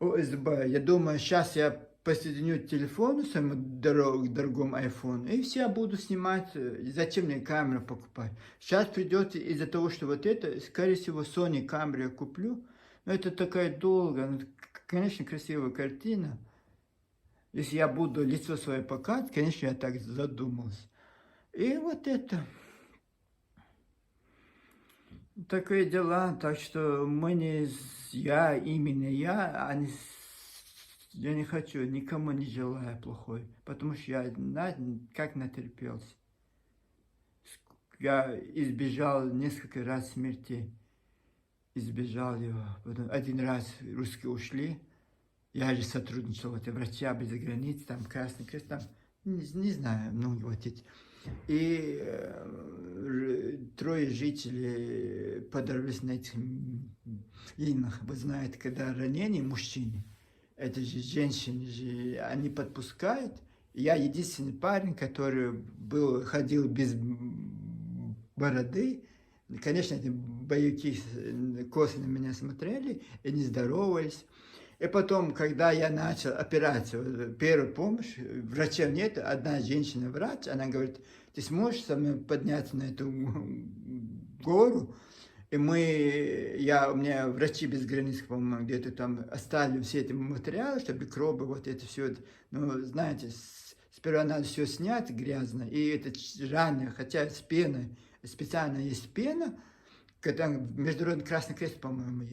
Speaker 1: ОСБ. Я думаю, сейчас я подсоединю к телефону своему дорогому iPhone, и все буду снимать. Зачем мне камеру покупать? Сейчас придется из-за того, что вот это, скорее всего, Sony камеру я куплю. Но это такая долгая, конечно, красивая картина. Если я буду лицо свое показывать, конечно, я так задумался. И вот это. Такие дела. Так что мы не... именно я, я не хочу, никому не желаю плохой. Потому что я как натерпелся. Я избежал несколько раз смерти. Избежал его. Один раз русские ушли. Я же сотрудничал, вот, врачи без границ, там Красный Крест, там, не знаю, многие вот эти. И трое жителей подорвались на этих минах. Вы знаете, когда ранение мужчине, это же женщины же, они подпускают. Я единственный парень, который ходил без бороды. Конечно, эти боевики косо на меня смотрели и не здоровались. И потом, когда я начал операцию, первую помощь, врача нет, одна женщина-врач, она говорит, ты сможешь со мной подняться на эту гору? И у меня врачи без границ, по-моему, где-то там оставили все эти материалы, чтобы микробы, вот это все, ну, знаете, сперва надо все снять грязно, и это раны, хотя с пеной, специально есть пена, когда Международный Красный Крест, по-моему,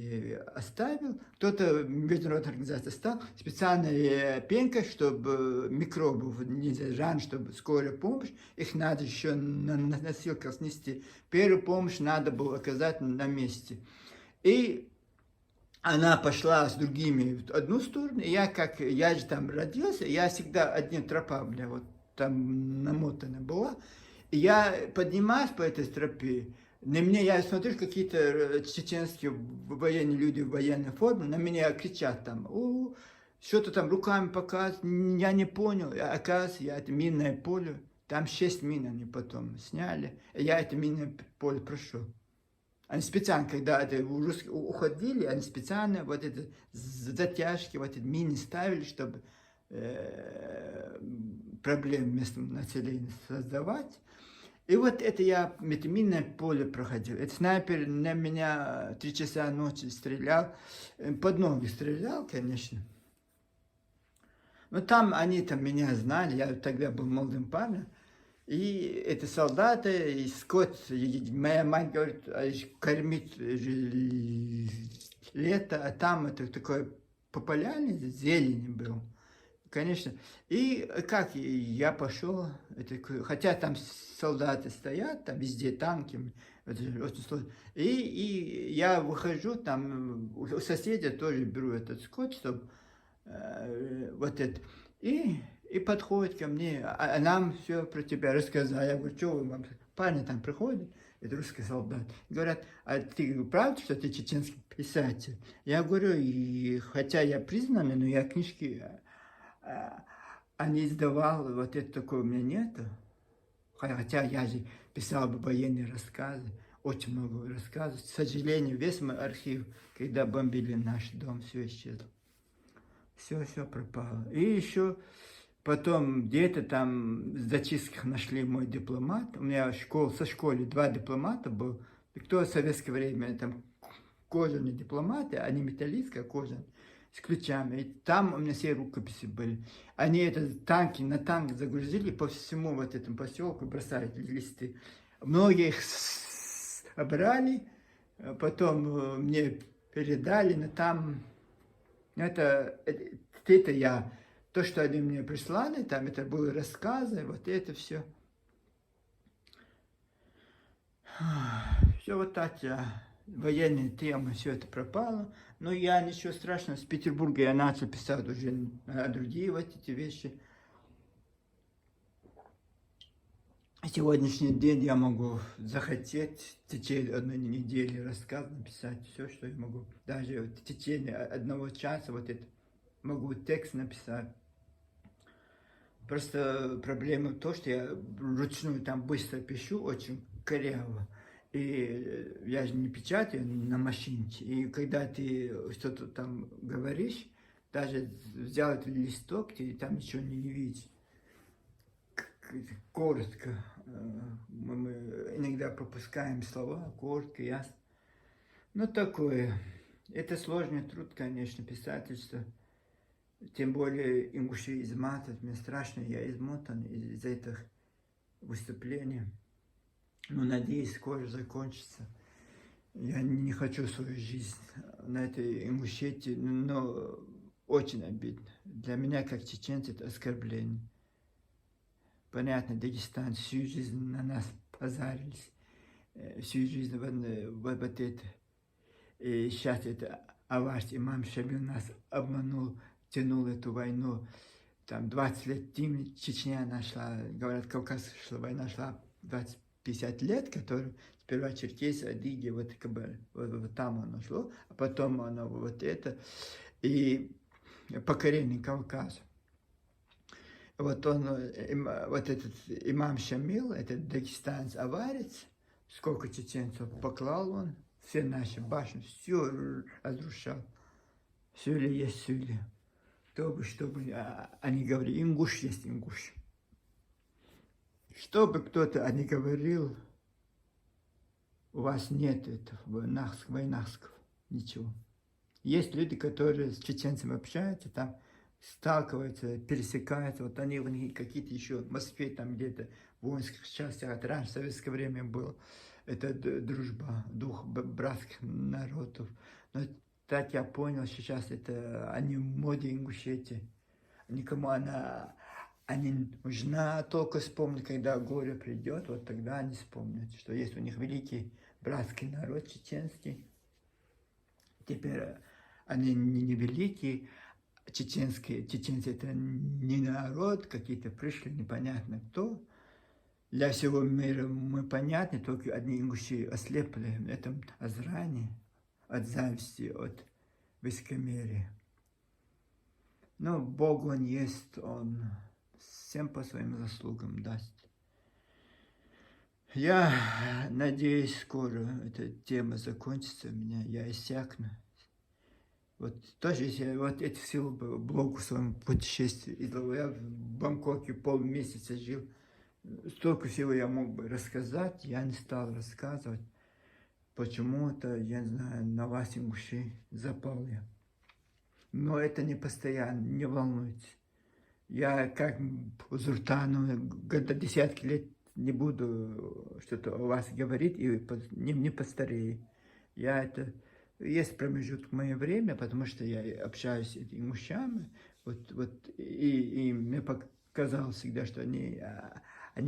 Speaker 1: оставил, кто-то международная организация стал, специальная пенка, чтобы микробов не ран, чтобы скорая помощь, их надо еще на носилках снести. Первую помощь надо было оказать на месте. И она пошла с другими в одну сторону, и я же там родился, я всегда одна тропа у меня вот там намотана была, и я поднимаюсь по этой тропе. На меня, я смотрю, какие-то чеченские военные люди в военной форме, на меня кричат там, что-то там руками показывают, я не понял, оказывается, это минное поле, там 6 мин они потом сняли, и я это минное поле прошел. Они специально, когда русские уходили, они специально вот эти затяжки, вот эти мины ставили, чтобы проблем местному населению создавать. И вот это минное поле проходил. Это снайпер на меня 3 часа ночи стрелял. Под ноги стрелял, конечно. Но там они меня знали. Я тогда был молодым парнем. И это солдаты, и скот. Моя мать говорит, кормить лето. А там это такое по поляне зелень был. Конечно. И как я пошел, хотя там солдаты стоят, там везде танки, это очень сложно. И я выхожу, там у соседа тоже беру этот скотч, чтобы вот это. И подходит ко мне, а нам все про тебя рассказали. Я говорю, что вы вам... Парни там приходят, это русский солдат, говорят, а ты правда, что ты чеченский писатель? Я говорю, хотя я признанный, но я книжки... А не издавал, вот это такое у меня нету. Хотя я же писал бы военные рассказы, очень много рассказов. К сожалению, весь мой архив, когда бомбили наш дом, все исчезло. Все пропало. И еще потом где-то там в зачистках нашли мой дипломат. У меня со школы 2 дипломата был. И кто в советское время, там кожаные дипломаты, а не металлические, а кожаные. с ключами. И там у меня все рукописи были. Они на танк загрузили по всему вот этому поселку, бросают листы. Многие их собрали, потом мне передали, но там это я. То, что они мне прислали, там это были рассказы, вот это все. Все вот так я. Военные темы, все это пропало. Но я ничего страшного, с Петербурга я начал писать уже на другие вот эти вещи. Сегодняшний день я могу захотеть в течение одной недели рассказ написать, все, что я могу. Даже вот в течение 1 часа вот это могу текст написать. Просто проблема в том, что я вручную там быстро пишу, очень коряво. И я же не печатаю на машинке. И когда ты что-то там говоришь, даже взял этот листок, ты там ничего не видишь. Коротко. Мы иногда пропускаем слова, коротко, ясно. Ну, такое. Это сложный труд, конечно, писательство. Тем более ингуши изматывают. Мне страшно, я измотан из-за этих выступлений. Но надеюсь, скоро закончится. Я не хочу свою жизнь на этой Ингушетии, но очень обидно. Для меня, как чеченца, это оскорбление. Понятно, Дагестан всю жизнь на нас позарились. Всю жизнь вот это. И сейчас это Аварс имам Шамил нас обманул, тянул эту войну. Там 20 лет Чечня нашла, говорят, Кавказская война шла 20-50 лет, которую сперва Черкесия, Адыги, вот, вот там оно шло, а потом оно вот это, и покорение Кавказа. Вот он, вот этот имам Шамил, этот дагестанец, аварец, сколько чеченцев поклал он, все наши башни, все разрушал. Все ли есть, все ли. Чтобы они говорили, ингуш есть ингуш. Чтобы кто-то не говорил, у вас нет этого войнахского, ничего. Есть люди, которые с чеченцами общаются, там сталкиваются, пересекаются, вот они у них какие-то еще в Москве, там где-то в воинских частях, раньше в советское время было, это дружба, дух братских народов. Но так я понял, сейчас это они в моде Ингушетии. Никому она не нужна, только вспомнить, когда горе придет, вот тогда они вспомнят, что есть у них великий братский народ чеченский. Теперь они не великие, чеченцы это не народ, какие-то пришли, непонятно кто. Для всего мира мы понятны, только одни ингуши ослепли в этом озрании, от зависти, от высокомерия. Но Бог Он есть, Он всем по своим заслугам даст. Я надеюсь, скоро эта тема закончится у меня, я иссякну. Вот тоже, если вот эти всего блогу в своем путешествии, я в Бангкоке полмесяца жил, столько всего я мог бы рассказать, я не стал рассказывать. Почему-то, я не знаю, на вас, ингуши, запал я. Но это не постоянно, не волнуйтесь. Я как Зуртану до десятки лет не буду что-то о вас говорить и не постарею. Есть промежуток в мое время, потому что я общаюсь с этими мужчинами, и мне показалось всегда, что они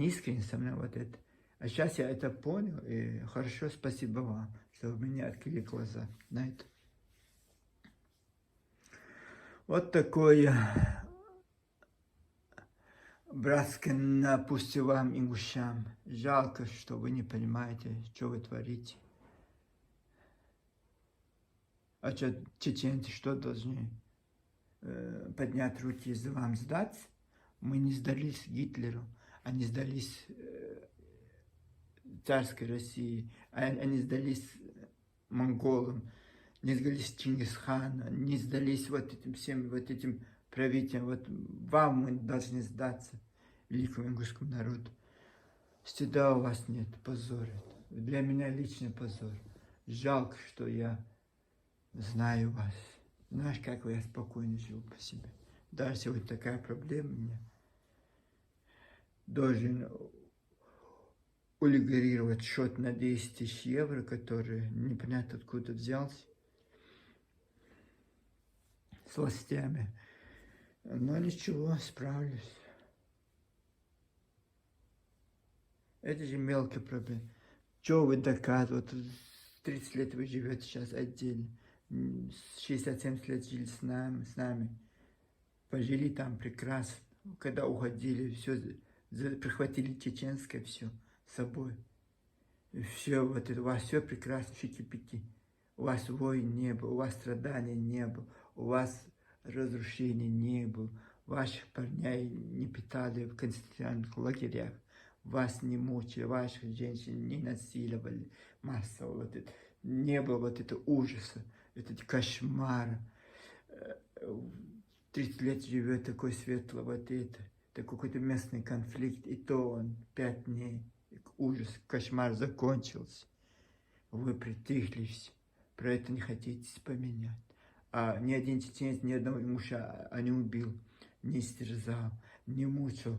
Speaker 1: искренне со мной вот это. А сейчас я это понял, и хорошо, спасибо вам, что вы меня открыли глаза на это. Вот такое братское напутствие вам, ингушам. Жалко, что вы не понимаете, что вы творите. А что, чеченцы, что должны? Поднять руки и вам сдаться? Мы не сдались Гитлеру, они сдались царской России, они сдались монголам, не сдались Чингисхану, не сдались вот этим всем, вот этим правителям. Вот вам мы должны сдаться, великому ингушскому народу. Стыда у вас нет, позор это. Для меня личный позор. Жалко, что я знаю вас. Знаешь, как я спокойно живу по себе. Даже сегодня такая проблема у меня. Должен урегулировать счет на 10 000 евро, который непонятно откуда взялся, с властями. Но ничего, справлюсь. Это же мелкие проблемы. Чего вы доказываете? 30 лет вы живете сейчас отдельно. 60-70 лет жили с нами. Пожили там прекрасно. Когда уходили, все прихватили чеченское все с собой. Все, вот это, у вас все прекрасно, фики-пики. У вас войн не было, у вас страданий не было, у вас разрушений не было. Ваших парней не питали в концентрационных лагерях. Вас не мучили, ваших женщин не насиловали массово. Вот это, не было вот этого ужаса, этот кошмар. 30 лет живет такой светлый, вот это, такой какой-то местный конфликт, и то он 5 дней. Ужас, кошмар закончился. Вы притихли все. Про это не хотите вспоминать. А ни один чеченец, ни одного мужа не убил, не истерзал, не мучил,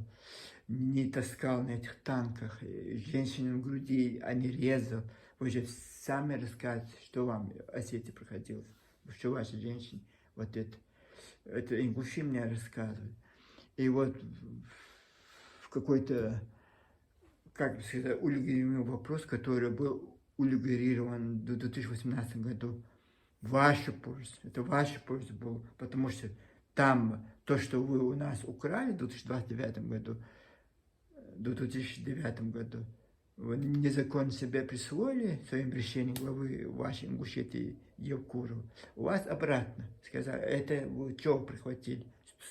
Speaker 1: не таскал на этих танках. Женщинам груди не резал. Вы же сами рассказываете, что вам в Осетии проходилось. Что ваши женщины, вот это ингуши мне рассказывают. И вот в какой-то, как сказать, урегулированный вопрос, который был урегулирован в 2018 году, ваша польза, это ваша польза была, потому что там то, что вы у нас украли в 2029 году, до 2009 году, вы незаконно себе присвоили своим решением главы вашей Ингушетии Евкурова, у вас обратно сказали, это вы что прихватили?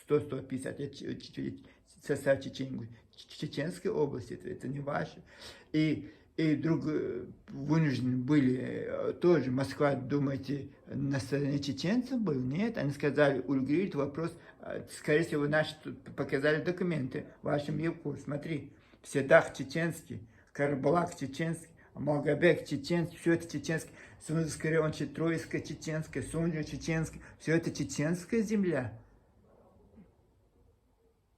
Speaker 1: 100-150 состав Чеченской области, это не ваше. И вдруг вынуждены были тоже, Москва, думаете, на стороне чеченцев был? Нет, они сказали, урегулировать вопрос, скорее всего, наши показали документы вашим Евкуру, смотри, Седах чеченский, Карабалак чеченский, Малгобек чеченский, все это чеченский, Сундская, он Троицкая чеченская, Сунджа чеченская, все это чеченская земля.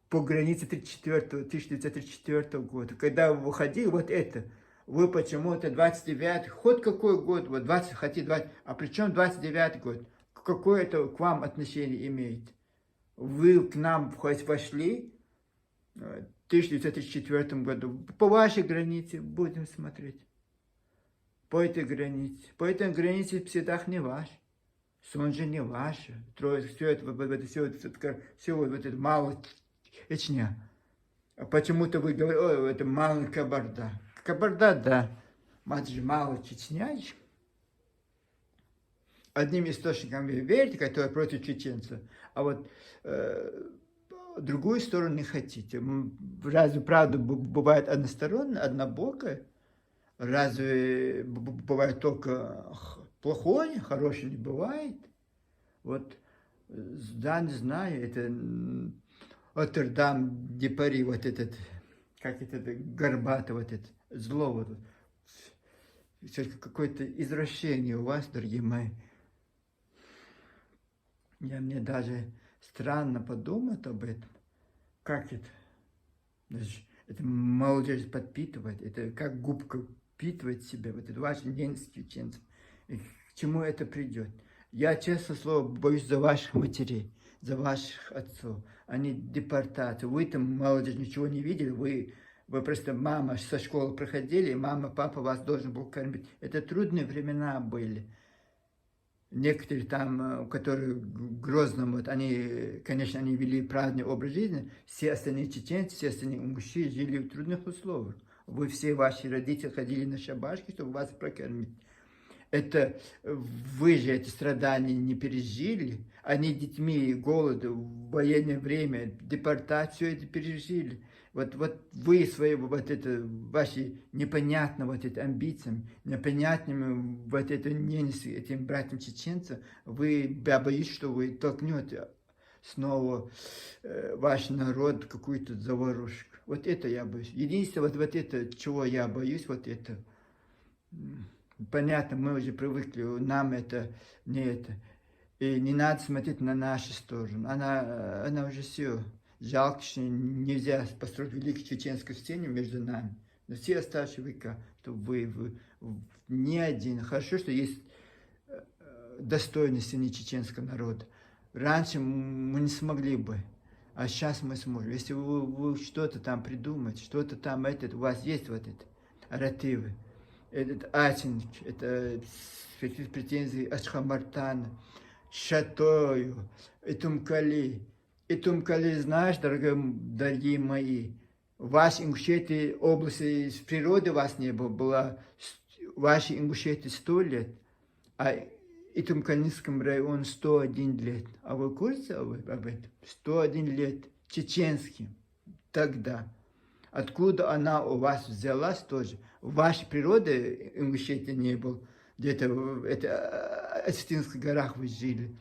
Speaker 1: По границе 1934 года, когда вы выходили, вот это, вы почему-то 29-й, хоть какой год, вот 20, хотите 20, а при чем 29-й год? Какое это к вам отношение имеет? Вы к нам хоть вошли в 1934 году, по вашей границе будем смотреть. По этой границе Пседах не ваш, Сунжа не ваша, Троицк, все это мало Чечня. А почему-то вы говорите, ой, это мало Кабарда. Кабарда, да. Мать же мало Чечня. Одним источником вы верите, который против чеченцев, а вот другую сторону не хотите. Разве правда бывает односторонне, однобокое? Разве бывает только плохое, хорошее не бывает? Вот, да, не знаю, это Нотр-Дам де Пари, вот этот, как это, горбатый, вот это, зло, вот, какое-то извращение у вас, дорогие мои. Мне даже странно подумать об этом. Как это? Это молодежь подпитывает, это как губка впитывает в себя, вот это ваши ненависть к чеченцам. И к чему это придет? Я, честно слово, боюсь за ваших матерей, за ваших отцов. Они депортация. Вы там, молодежь, ничего не видели, вы просто мама со школы проходили, и мама, папа вас должен был кормить. Это трудные времена были. Некоторые там, которые в Грозном, вот они, конечно, они вели праведный образ жизни, все остальные чеченцы, все остальные ингуши жили в трудных условиях. Вы все, ваши родители ходили на шабашки, чтобы вас прокормить. Это вы же эти страдания не пережили, они детьми голод в военное время, депортацию это пережили. Вот вы свои, вот это, ваши непонятно вот эти амбициями, непонятными вот это ненавистью этим братьям чеченцам, я боюсь, что вы толкнете снова ваш народ в какую-то заварушку. Вот это я боюсь. Единственное, вот это, чего я боюсь, вот это. Понятно, мы уже привыкли, нам это, не это. И не надо смотреть на нашу сторону. Она уже все. Жалко, что нельзя построить великую чеченскую стену между нами. Но все оставшиеся века, что вы ни один. Хорошо, что есть достойной стены чеченского народа. Раньше мы не смогли бы, а сейчас мы сможем. Если вы что-то там придумаете, что-то там, у вас есть вот это, оративы, этот Ачинч, это претензии Ашхамартана, Шатою, Итумкали. Итумкали, знаешь, дорогие мои, в вашей Ингушетии области с природы вас не было, была в вашей Ингушетии 100 лет, а Итумкалинском районе 101 лет. А вы в курсе об этом? 101 лет. Чеченским. Тогда. Откуда она у вас взялась тоже? В вашей природе Ингушетии не было. Где-то в Осетинских горах вы жили.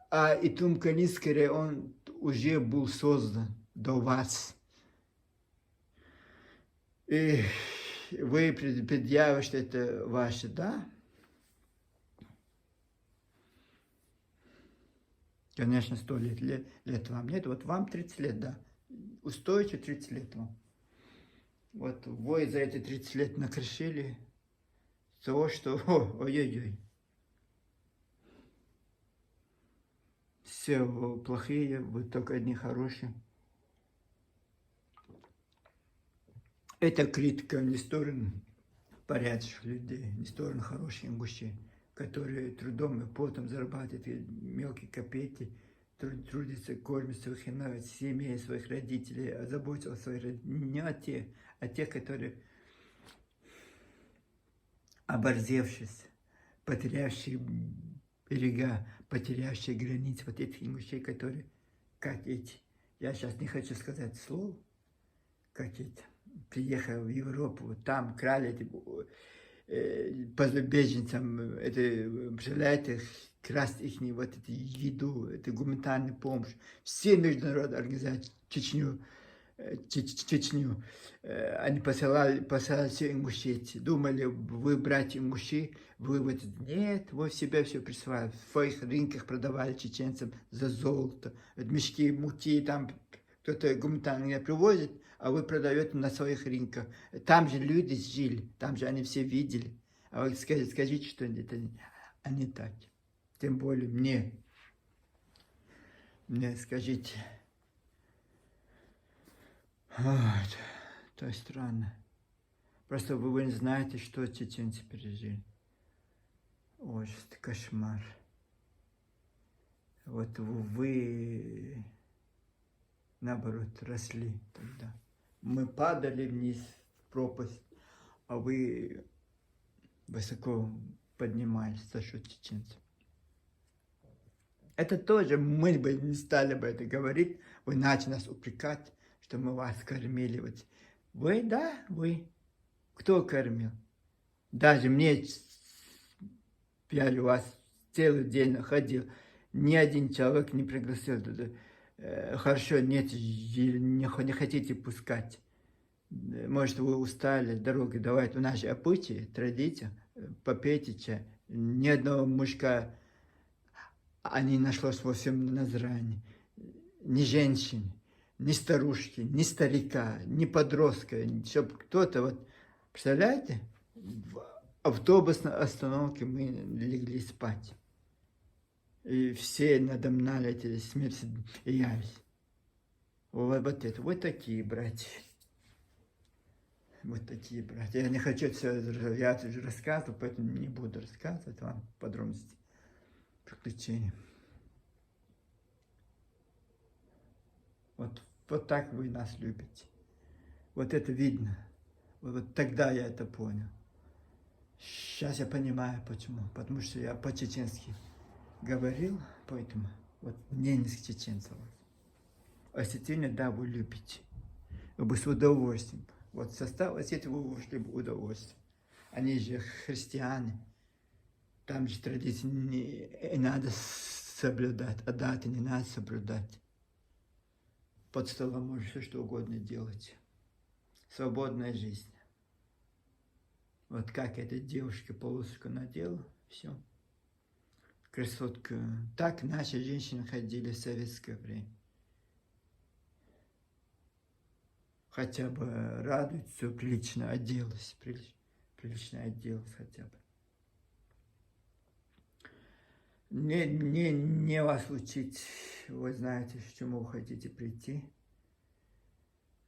Speaker 1: А Итумкалинский район уже был создан до вас. И вы предъявите, что это ваше, да? Конечно, 100 лет вам нет. Вот вам 30 лет, да. Устойчиво 30 лет вам. Вот вы за эти 30 лет накрешили того, что... Ой-ой-ой. Все плохие, вы только одни хорошие. Это критика не в сторону порядочных людей, не в сторону хороших ингушей, которые трудом и потом зарабатывают мелкие копейки, трудятся, кормят своих семей, своих родителей, заботятся о своих родителях. Не о тех, которые оборзевшись, потерявшие берега, потерявшие границы, вот этих ингушей, которые, как эти, я сейчас не хочу сказать слово, как эти, приехал в Европу, там крали эти, по беженцам, это, представляете, красть их вот эту еду, это гуманитарную помощь. Все международные организации, Чечню, они посылали все Ингушетии. Думали, вы, братья Ингуши, вы вот... Нет, вы в себя все присваивали. В своих рынках продавали чеченцам за золото. Мешки муки там кто-то гуманитарно привозит, а вы продаете на своих рынках. Там же люди жили, там же они все видели. А вы скажите, что это не так. Тем более мне скажите. Вот. То странно. Просто вы не знаете, что чеченцы пережили. Ужас, кошмар. Вот вы, наоборот, росли тогда. Мы падали вниз в пропасть, а вы высоко поднимались за счет чеченцев. Это тоже мы бы не стали бы это говорить, вы начали нас упрекать, что мы вас кормили. Вот. Вы, да, вы. Кто кормил? Даже мне, я у вас целый день ходил, ни один человек не пригласил туда. Хорошо, нет, не хотите пускать. Может, вы устали дороги, давайте, у нас же обычаи, традиция, попейте чай. Ни одного мужика не нашлось во всем Назране. Ни женщины, ни старушки, ни старика, ни подростка, чтобы кто-то, вот, представляете, в автобусной остановке мы легли спать. И все надо мной эти смерти явись. Вот это, вот такие братья. Вот такие братья. Я не хочу все, я уже рассказывал, поэтому не буду рассказывать вам подробности приключений. Вот так вы нас любите. Вот это видно. Вот тогда я это понял. Сейчас я понимаю, почему. Потому что я по-чеченски говорил, поэтому вот ненависть чеченцев. Осетины, да, вы любите. Вы бы с удовольствием. Вот состав Осетии вы ушли бы удовольствием. Они же христиане. Там же традиции не надо соблюдать, а даты не надо соблюдать. Под столом можно все что угодно делать. Свободная жизнь. Вот как эта девушка полоску надела, все. красотка. Так наши женщины ходили в советское время. Хотя бы радует, все прилично оделась, прилично оделась хотя бы. Не вас учить, вы знаете, к чему вы хотите прийти.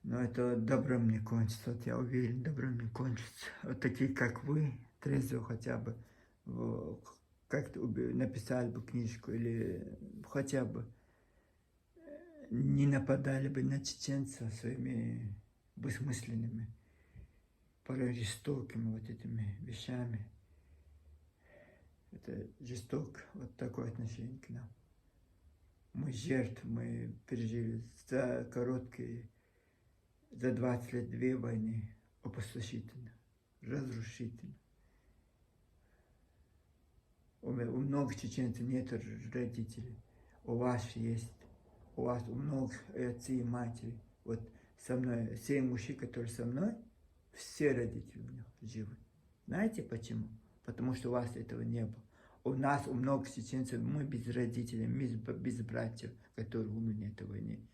Speaker 1: Но это добром не кончится, вот я уверен, добром не кончится. Вот такие, как вы, трезво хотя бы, как-то написали бы книжку или хотя бы не нападали бы на чеченцев своими бессмысленными, порой жестокими вот этими вещами. Это жестоко, вот такое отношение к нам. Мы жертвы, мы пережили за 20 лет 2 войны, опустошительно, разрушительно. У многих чеченцев нет родителей, у вас есть, у многих отцы и матери. Вот со мной, 7 мужчин, которые со мной, все родители у них живы. Знаете почему? Потому что у вас этого не было. У нас, у многих чеченцев, мы без родителей, без братьев, которые умерли на этой войне.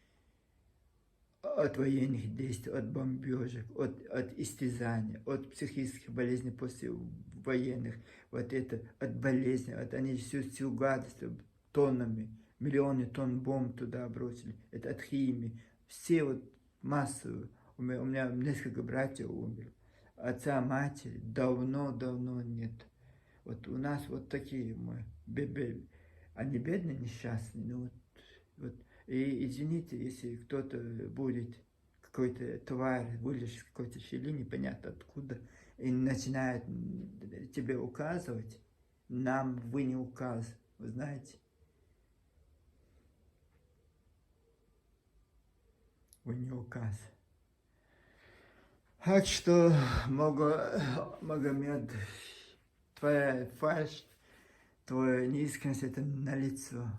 Speaker 1: От военных действий, от бомбежек, от истязаний, от психических болезней после военных, вот это, от болезней, они всю гадость тоннами, миллионы тонн бомб туда бросили, это от химии, все вот массовые, у меня несколько братьев умерли, отца, матери давно нет. Вот у нас вот такие мы, они бедные, несчастные, ну вот. И извините, если кто-то будет, какой-то тварь, вылезет из какой-то щели, непонятно откуда, и начинает тебе указывать, нам вы не указ, вы знаете. Вы не указ. Так что, Магомед, твоя фальшь, твоя неискренность, это налицо.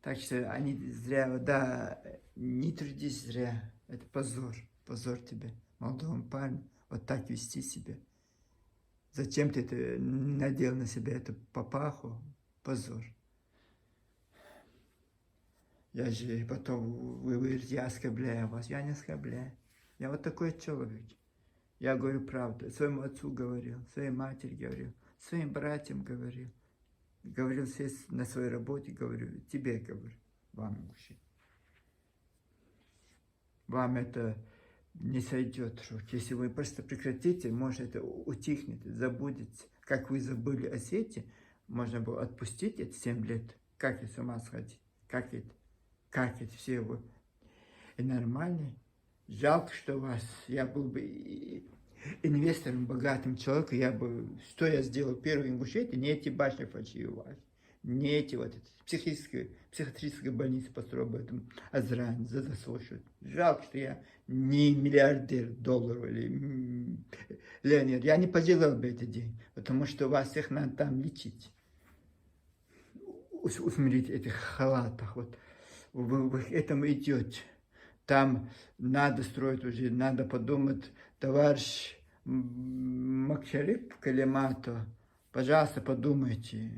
Speaker 1: Так что они зря, да, не трудись зря. Это позор тебе, молодому парню, вот так вести себя. Зачем ты это надел на себя эту папаху? Позор. Я же потом, вы говорите, я оскорбляю вас. Я не оскорбляю. Я вот такой человек. Я говорю правду. Своему отцу говорил, своей матери говорил, своим братьям говорил. Говорил здесь на своей работе, говорю, тебе говорю, вам, мужчина. Вам это не сойдет с рук. Если вы просто прекратите, может это утихнет, забудете. Как вы забыли о сети, можно было отпустить это 7 лет. Как это с ума сходить? Как это все вы? И нормально. Жалко, что вас, я был бы инвестором, богатым человеком, что я сделал в Первой Ингушетии, не эти башни фальшивые, не эти вот психиатрические больницы построил об этом Азрань, за заслушивать. Жалко, что я не миллиардер долларов или миллионер. Я не поделал бы эти деньги, потому что вас всех надо там лечить. Усмирить в этих халатах, вот вы к этому идете. Там надо строить уже, надо подумать, товарищ Макшарип Калимато, пожалуйста, подумайте,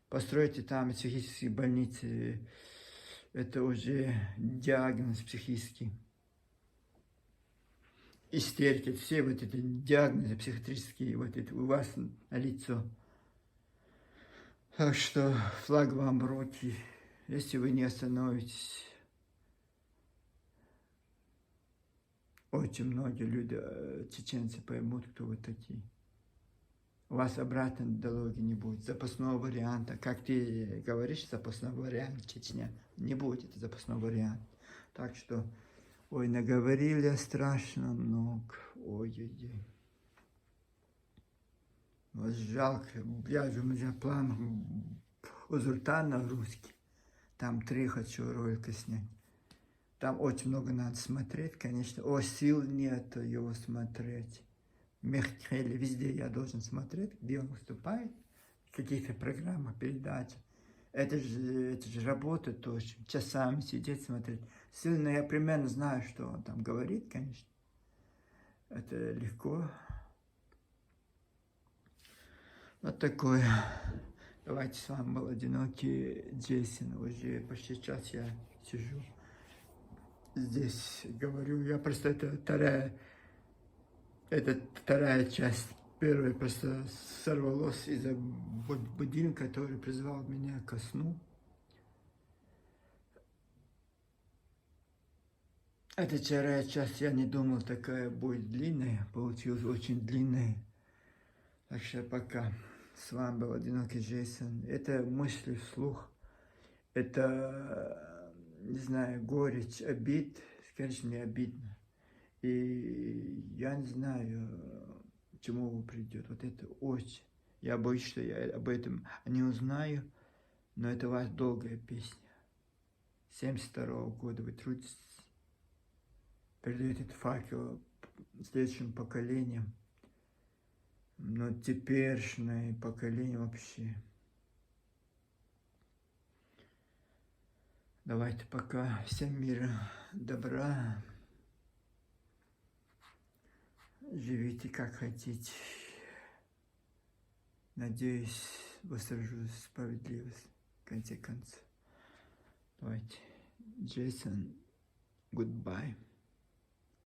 Speaker 1: постройте там психические больницы, это уже диагноз психический. Истерики, все вот эти диагнозы психиатрические, вот это у вас на лицо. Так что флаг вам в руки, если вы не остановитесь. Очень многие люди, чеченцы, поймут, кто вы такие. У вас обратной дороги не будет, запасного варианта. Как ты говоришь, запасной вариант Чечня. Не будет запасного варианта. Так что, ой, наговорили страшно много. Ой-ой-ой. Вот жалко, я же у меня план Узуртана русский. Там 3 хочу ролика снять. Там очень много надо смотреть, конечно. Сил нет его смотреть. Мехтхели, везде я должен смотреть, где он выступает, в каких-то программах, передачах. Это же работа тоже, часами сидеть, смотреть. Сильно я примерно знаю, что он там говорит, конечно. Это легко. Вот такое. Давайте, с вами был одинокий Джейсон. Уже почти час я сижу здесь, говорю. Я просто это вторая часть. Первая просто сорвалась из-за будильника, который призвал меня ко сну. Эта вторая часть, я не думал, такая будет длинная. Получилась очень длинная. Так что пока. С вами был одинокий Джейсон. Это мысли вслух. Это, не знаю, горечь, обид. Конечно, мне обидно. И я не знаю, к чему придет. Вот это очень. Я боюсь, что я об этом не узнаю. Но это у вас долгая песня. 72-го года вы трудитесь. Передаете этот факел следующим поколениям. Но теперешнее поколение вообще. Давайте пока. Всем мира, добра. Живите как хотите. Надеюсь, восторжусь справедливость в конце концов. Давайте. Джейсон, goodbye.